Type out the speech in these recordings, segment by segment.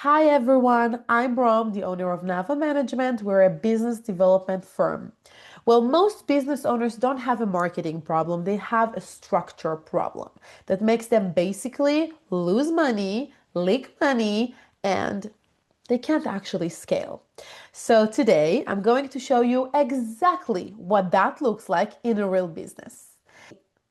Hi everyone, I'm Rom, the owner of Nava Management. We're a business development firm. Well, most business owners don't have a marketing problem, they have a structure problem that makes them basically lose money, leak money, and they can't actually scale. So today I'm going to show you exactly what that looks like in a real business.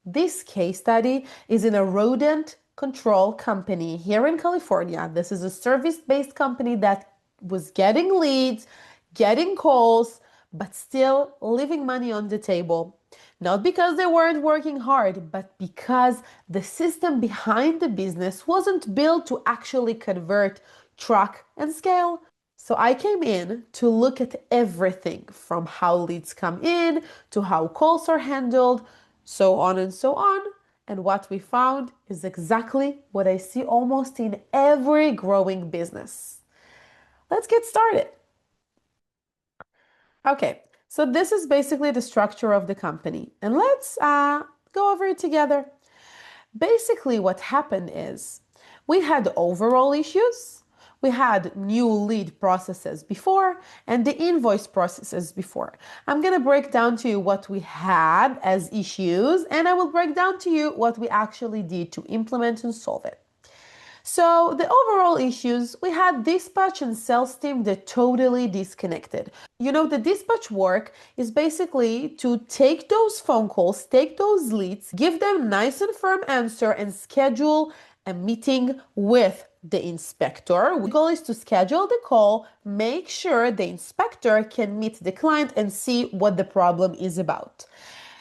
This case study is in a rodent control company here in California. This is a service-based company that was getting leads, getting calls, but still leaving money on the table. Not because they weren't working hard, but because the system behind the business wasn't built to actually convert, track, and scale. So I came in to look at everything from how leads come in to how calls are handled, so on and so on. And what we found is exactly what I see almost in every growing business. Let's get started. Okay, so this is basically the structure of the company. And let's go over it together. Basically, what happened is we had overall issues, we had new lead processes before, and the invoice processes before. I'm going to break down to you what we had as issues, and I will break down to you what we actually did to implement and solve it. So the overall issues, we had dispatch and sales team that totally disconnected. The dispatch work is basically to take those phone calls, take those leads, give them nice and firm answer and schedule a meeting with the inspector. The goal is to schedule the call, make sure the inspector can meet the client and see what the problem is about.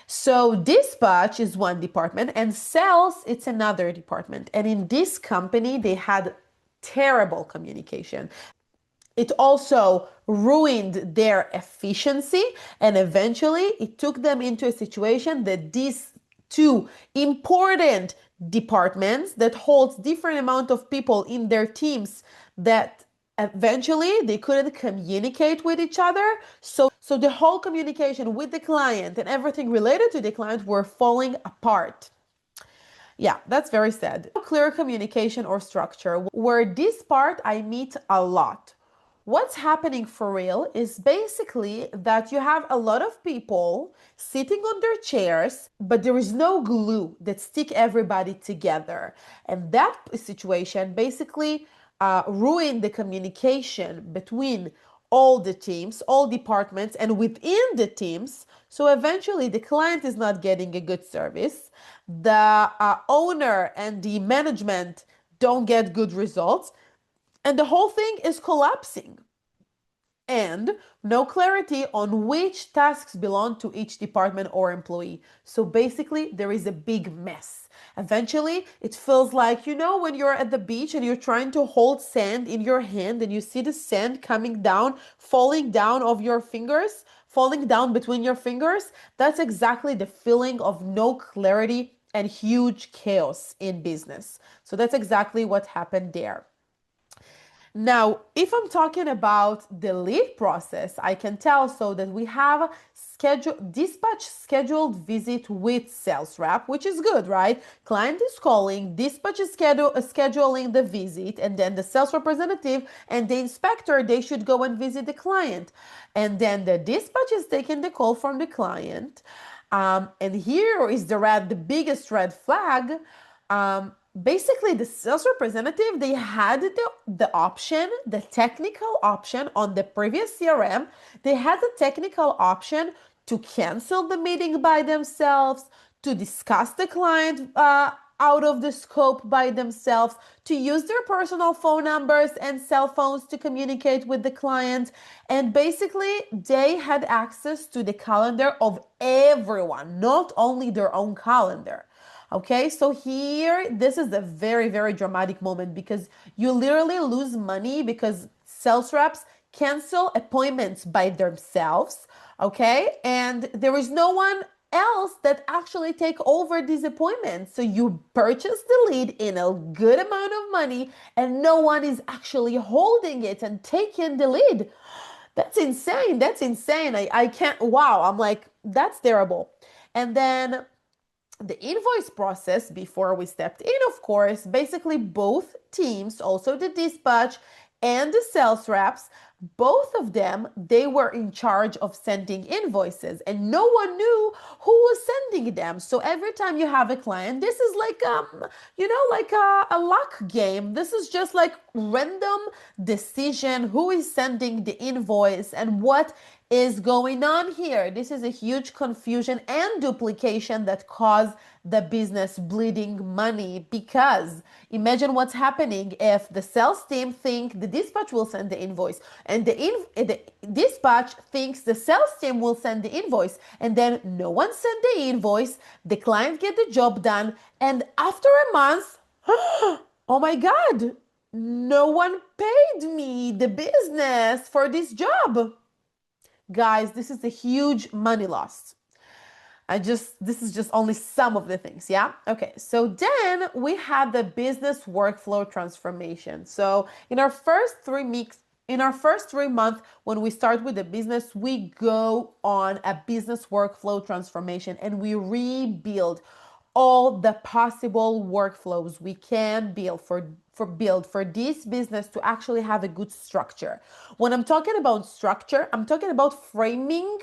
So dispatch is one department and sales it's another department. And in this company they had terrible communication. It also ruined their efficiency and eventually it took them into a situation that these two important departments that holds different amount of people in their teams that eventually they couldn't communicate with each other. So the whole communication with the client and everything related to the client were falling apart. Yeah, that's very sad. Clear communication or structure, where this part I meet a lot. What's happening for real is basically that you have a lot of people sitting on their chairs, but there is no glue that stick everybody together. And that situation basically ruined the communication between all the teams, all departments, and within the teams. So eventually, the client is not getting a good service. The owner and the management don't get good results, and the whole thing is collapsing. And no clarity on which tasks belong to each department or employee. So basically, there is a big mess. Eventually, it feels like, when you're at the beach and you're trying to hold sand in your hand and you see the sand coming down, falling down of your fingers, falling down between your fingers. That's exactly the feeling of no clarity and huge chaos in business. So that's exactly what happened there. Now, if I'm talking about the lead process, I can tell so that we have dispatch scheduled visit with sales rep, which is good, right? Client is calling, dispatch is scheduling the visit, and then the sales representative and the inspector, they should go and visit the client. And then the dispatch is taking the call from the client. And here is the biggest red flag. Basically the sales representative, they had the option, the technical option on the previous CRM. They had the technical option to cancel the meeting by themselves, to discuss the client out of the scope by themselves, to use their personal phone numbers and cell phones to communicate with the client. And basically, they had access to the calendar of everyone, not only their own calendar. Okay, so here, this is a very, very dramatic moment because you literally lose money because sales reps cancel appointments by themselves. Okay, and there is no one else that actually take over these appointments. So you purchase the lead in a good amount of money and no one is actually holding it and taking the lead. That's insane. That's insane. I can't, wow. I'm like, that's terrible. And then the invoice process before we stepped in, of course, basically both teams, also the dispatch and the sales reps, both of them, they were in charge of sending invoices, and no one knew who was sending them. So every time you have a client, this is like like a luck game. This is just like random decision who is sending the invoice and what is going on here. This is a huge confusion and duplication that cause the business bleeding money, because imagine what's happening if the sales team think the dispatch will send the invoice, and the dispatch thinks the sales team will send the invoice, and then no one sent the invoice, the client get the job done, and after a month, oh my God, no one paid me the business for this job. Guys, this is a huge money loss. This is just only some of the things, yeah? Okay, so then we had the business workflow transformation. So in our first 3 months, when we start with the business, we go on a business workflow transformation and we rebuild all the possible workflows we can build for this business to actually have a good structure. When I'm talking about structure, I'm talking about framing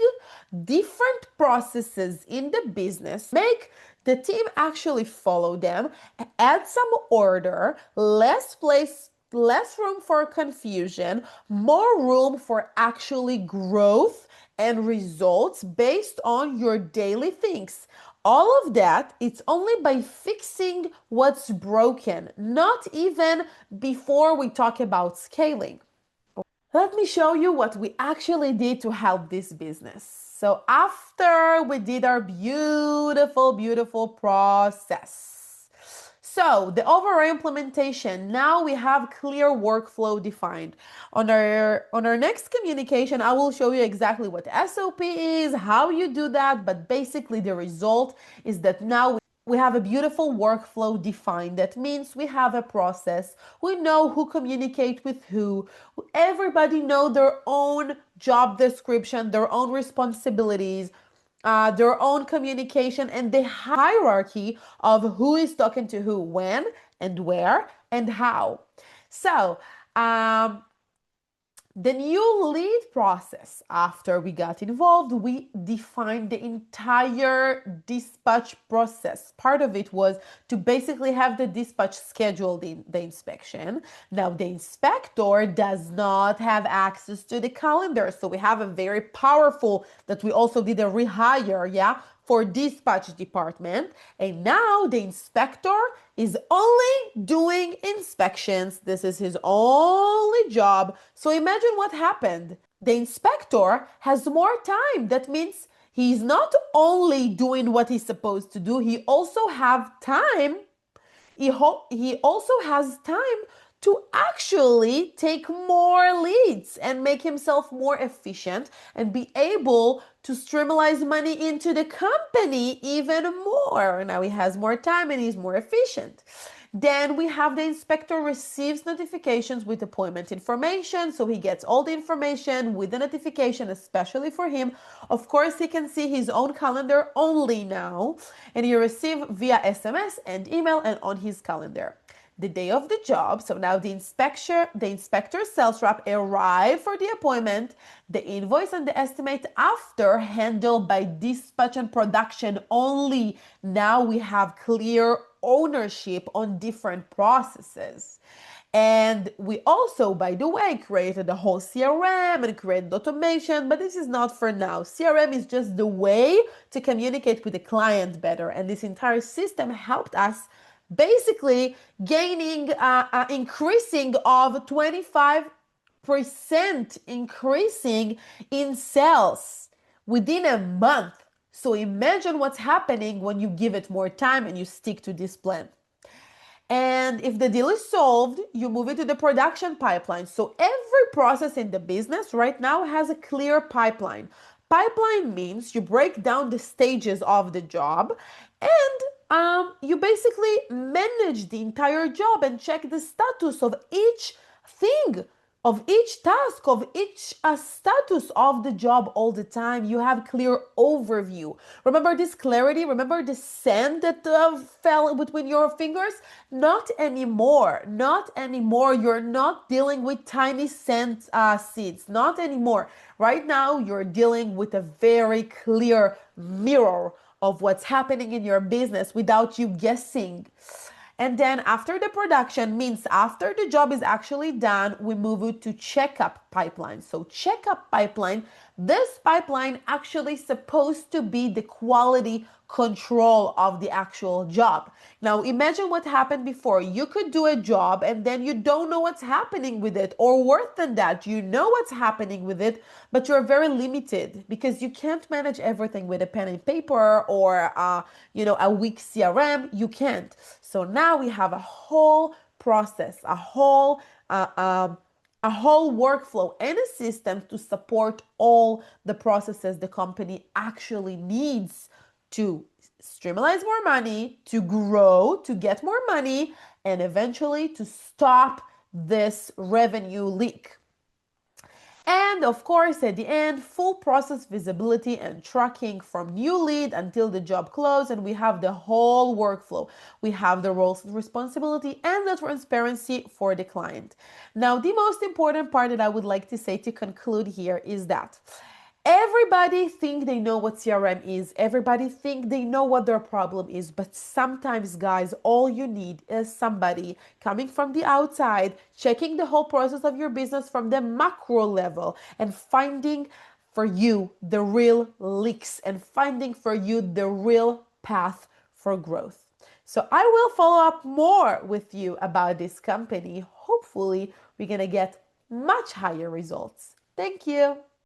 different processes in the business, make the team actually follow them, add some order, less room for confusion, more room for actually growth and results based on your daily things. All of that, it's only by fixing what's broken, not even before we talk about scaling. Let me show you what we actually did to help this business. So after we did our beautiful process, so the overall implementation, now we have clear workflow defined. On our next communication, I will show you exactly what SOP is, how you do that, but basically the result is that now we have a beautiful workflow defined. That means we have a process. We know who communicate with who. Everybody know their own job description, their own responsibilities, their own communication, and the hierarchy of who is talking to who, when and where and how. So the new lead process, after we got involved, we defined the entire dispatch process. Part of it was to basically have the dispatch schedule the inspection. Now, the inspector does not have access to the calendar. So we have a very powerful, that we also did a rehire, yeah, for dispatch department. And now the inspector is only doing inspections. This is his only job. So imagine what happened. The inspector has more time. That means he's not only doing what he's supposed to do, he also have time. He also has time to actually take more leads and make himself more efficient and be able to streamline money into the company even more. Now he has more time and he's more efficient. Then we have the inspector receives notifications with appointment information. So he gets all the information with the notification, especially for him. Of course, he can see his own calendar only now, and he receive via SMS and email and on his calendar. The day of the job, so now the inspector sales rep arrive for the appointment. The invoice and the estimate after handled by dispatch and production only. Now we have clear ownership on different processes. And we also, by the way, created a whole CRM and created automation, but this is not for now. CRM is just the way to communicate with the client better. And this entire system helped us basically gaining, increasing of 25% increasing in sales within a month. So imagine what's happening when you give it more time and you stick to this plan. And if the deal is solved, you move it to the production pipeline. So every process in the business right now has a clear pipeline. Pipeline means you break down the stages of the job, and you basically manage the entire job and check the status of each thing of each task, of each status of the job all the time. You have clear overview. Remember this clarity? Remember the sand that fell between your fingers? Not anymore. Not anymore. You're not dealing with tiny sand seeds. Not anymore. Right now, you're dealing with a very clear mirror of what's happening in your business without you guessing. And then after the production means after the job is actually done, we move it to checkup pipeline. So checkup pipeline, this pipeline actually supposed to be the quality control of the actual job. Now imagine what happened before. You could do a job and then you don't know what's happening with it, or worse than that, you know what's happening with it, but you're very limited because you can't manage everything with a pen and paper or a weak CRM. You can't. So now we have a whole process, a whole workflow and a system to support all the processes the company actually needs to streamline more money, to grow, to get more money, and eventually to stop this revenue leak. And of course, at the end, full process visibility and tracking from new lead until the job close. And we have the whole workflow. We have the roles and responsibility and the transparency for the client. Now, the most important part that I would like to say to conclude here is that everybody think they know what CRM is. Everybody think they know what their problem is. But sometimes, guys, all you need is somebody coming from the outside, checking the whole process of your business from the macro level and finding for you the real leaks and finding for you the real path for growth. So I will follow up more with you about this company. Hopefully, we're going to get much higher results. Thank you.